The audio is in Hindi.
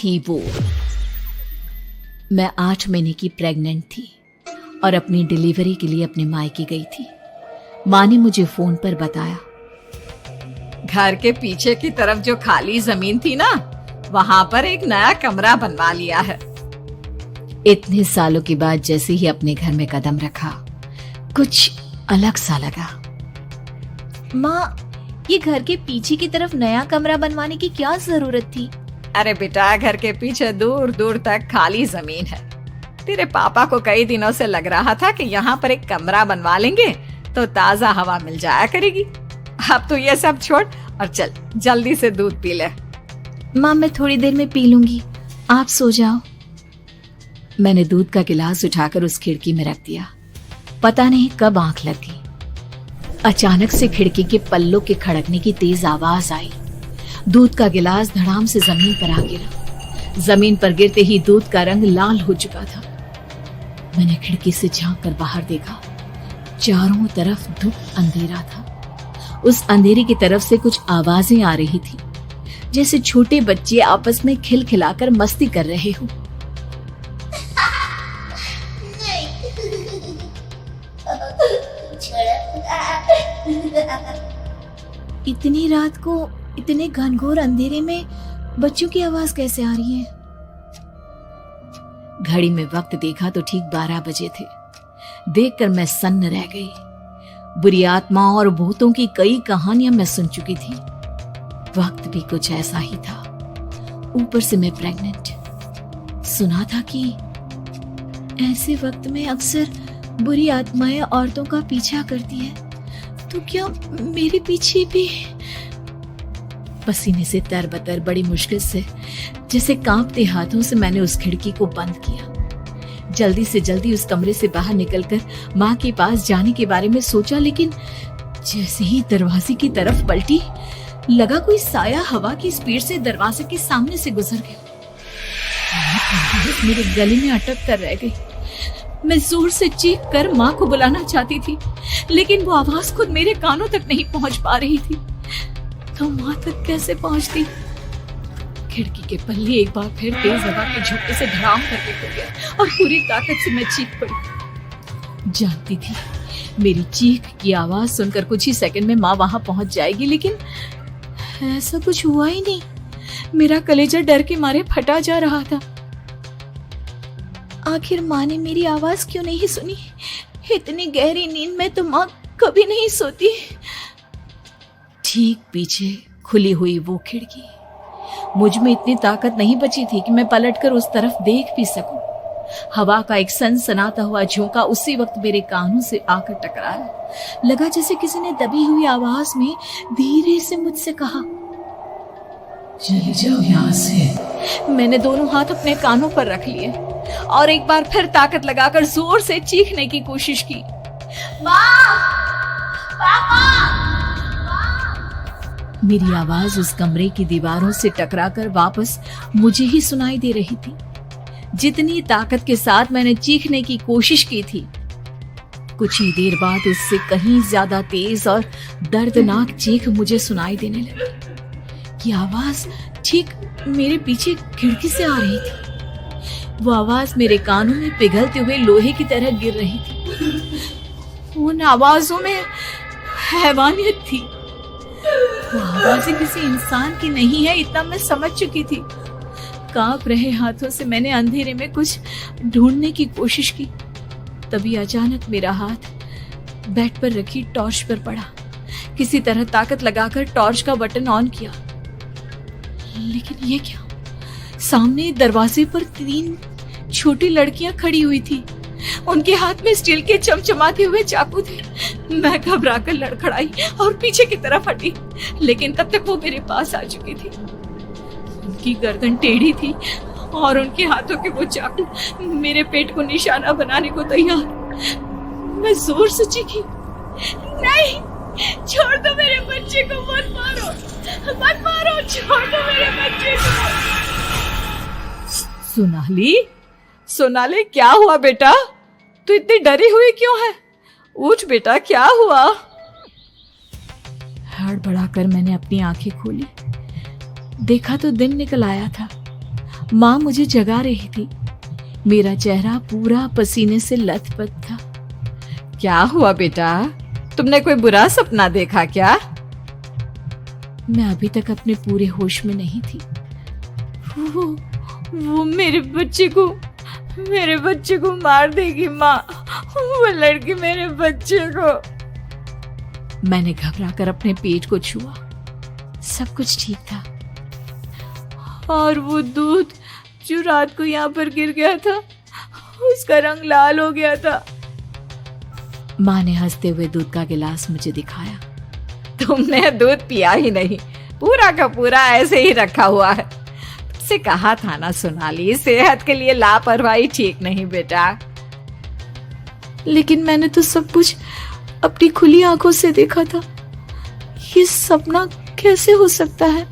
थी वो। मैं 8 महीने की प्रेग्नेंट थी और अपनी डिलीवरी के लिए अपने मायके गई थी। माँ ने मुझे फोन पर बताया, घर के पीछे की तरफ जो खाली जमीन थी ना, वहां पर एक नया कमरा बनवा लिया है। इतने सालों के बाद जैसे ही अपने घर में कदम रखा, कुछ अलग सा लगा। माँ, ये घर के पीछे की तरफ नया कमरा बनवाने की क्या जरूरत थी? अरे बेटा, घर के पीछे दूर दूर तक खाली जमीन है। तेरे पापा को कई दिनों से लग रहा था कि यहाँ पर एक कमरा बनवा लेंगे तो ताजा हवा मिल जाया करेगी। अब तो ये सब छोड़ और चल जल्दी से दूध पी ले। माँ, मैं थोड़ी देर में पी लूंगी, आप सो जाओ। मैंने दूध का गिलास उठाकर उस खिड़की में रख दिया। पता नहीं कब आंख लग गई। अचानक से खिड़की के पल्लों के खड़कने की तेज आवाज आई। दूध का गिलास धड़ाम से जमीन पर आ गिरा। जमीन पर गिरते ही दूध का रंग लाल हो चुका था। मैंने खिड़की से झांक कर बाहर देखा। चारों तरफ धूप अंधेरा था। उस अंधेरे की तरफ से कुछ आवाजें आ रही थी, जैसे छोटे बच्चे आपस में खिलखिलाकर मस्ती कर रहे हो। इतनी रात को इतने घनघोर अंधेरे में बच्चों की आवाज कैसे आ रही है? घड़ी में वक्त देखा तो ठीक 12 बजे थे। देखकर मैं सन्न रह गई। बुरी आत्माओं और भूतों की कई कहानियां मैं सुन चुकी थी। वक्त भी कुछ ऐसा ही था। ऊपर से मैं प्रेग्नेंट। सुना था कि ऐसे वक्त में अक्सर बुरी आत्माएं औरतों का पीछा करती है, तो क्या मेरे पीछे भी? पसीने से तरबतर बड़ी मुश्किल से, जैसे कांपते हाथों से मैंने उस खिड़की को बंद किया। जल्दी से जल्दी उस कमरे से बाहर निकलकर माँ के पास जाने के बारे में सोचा, लेकिन जैसे ही दरवाजे की तरफ पलटी, लगा कोई साया हवा की स्पीड से दरवाजे के सामने से गुजर गया। मेरे गले में अटक कर रह गई। मैं जोर से चीख कर माँ को बुलाना चाहती थी, लेकिन वो आवाज खुद मेरे कानों तक नहीं पहुंच पा रही थी। तो माँ तक कैसे पहुंचती? खिड़की के पल्ले एक बार फिर तेज हवा के झोंके से धड़ाम करके खुल गया और पूरी ताकत से मैं चीख पड़ी। जानती थी मेरी चीख की आवाज सुनकर कुछ ही सेकंड में माँ वहां पहुंच जाएगी, लेकिन ऐसा कुछ हुआ ही नहीं। मेरा कलेजा डर के मारे फटा जा रहा था। आखिर माँ ने मेरी आवाज क्यों नहीं सुनी? इतनी गहरी नींद में तो माँ कभी नहीं सोती। ठीक पीछे खुली हुई वो खिड़की। मुझ में इतनी ताकत नहीं बची थी कि मैं पलटकर उस तरफ देख भी सकूं। हवा का एक सनसनाता हुआ झोंका उसी वक्त मेरे कानों से आकर टकराया। लगा जैसे किसी ने दबी हुई आवाज में धीरे से मुझसे कहा, चली जाओ यहाँ से। मैंने दोनों हाथ अपने कानों पर रख लिए और एक बार फिर ताकत लगाकर जोर से चीखने की कोशिश की। माँ! पापा! मेरी आवाज उस कमरे की दीवारों से टकराकर वापस मुझे ही सुनाई दे रही थी। जितनी ताकत के साथ मैंने चीखने की कोशिश की थी, कुछ ही देर बाद उससे कहीं ज्यादा तेज और दर्दनाक चीख मुझे सुनाई देने लगी। ये आवाज ठीक मेरे पीछे खिड़की से आ रही थी। वो आवाज मेरे कानों में पिघलते हुए लोहे की तरह गिर रही थी। उन आवाजों में हैवानियत थी। वो आवाजें किसी इंसान की नहीं है, इतना मैं समझ चुकी थी। कांप रहे हाथों से मैंने अंधेरे में कुछ ढूंढने की कोशिश की। तभी अचानक मेरा हाथ बेड पर रखी टॉर्च पर पड़ा। किसी तरह ताकत लगाकर टॉर्च का बटन ऑन किया, लेकिन ये क्या? सामने दरवाजे पर 3 छोटी लड़कियां खड़ी हुई थी। उनके हाथ में स्टील के चमचमाते हुए चाकू थे। मैं घबराकर लड़खड़ाई और पीछे की तरफ हटी, लेकिन तब तक वो मेरे पास आ चुकी थी। उनकी गर्दन टेढ़ी थी और उनके हाथों के वो चाकू मेरे पेट को निशाना बनाने को तैयार। मैं जोर से चीखी, नहीं, छोड़ दो मेरे बच्चे को, मत मारो, मत मारो, छोड़ दो मेरे बच्चे को। सोनाली, क्या हुआ बेटा? तू इतनी डरी हुई क्यों है? उठ बेटा, क्या हुआ? हड़बड़ाकर मैंने अपनी आंखें खोली। देखा तो दिन निकल आया था। माँ मुझे जगा रही थी। मेरा चेहरा पूरा पसीने से लथपथ था। क्या हुआ बेटा, तुमने कोई बुरा सपना देखा क्या? मैं अभी तक अपने पूरे होश में नहीं थी। वो मेरे बच्चे को मार देगी माँ। वो लड़की मेरे बच्चे को। मैंने घबराकर अपने पेट को छुआ। सब कुछ ठीक था। और वो दूध जो रात को यहाँ पर गिर गया था, उसका रंग लाल हो गया था। माँ ने हंसते हुए दूध का गिलास मुझे दिखाया। तुमने दूध पिया ही नहीं, पूरा का पूरा ऐसे ही रखा हुआ है। तुमसे कहा था ना सोनाली, सेहत के लिए लापरवाही ठीक नहीं बेटा। लेकिन मैंने तो सब कुछ अपनी खुली आंखों से देखा था। ये सपना कैसे हो सकता है?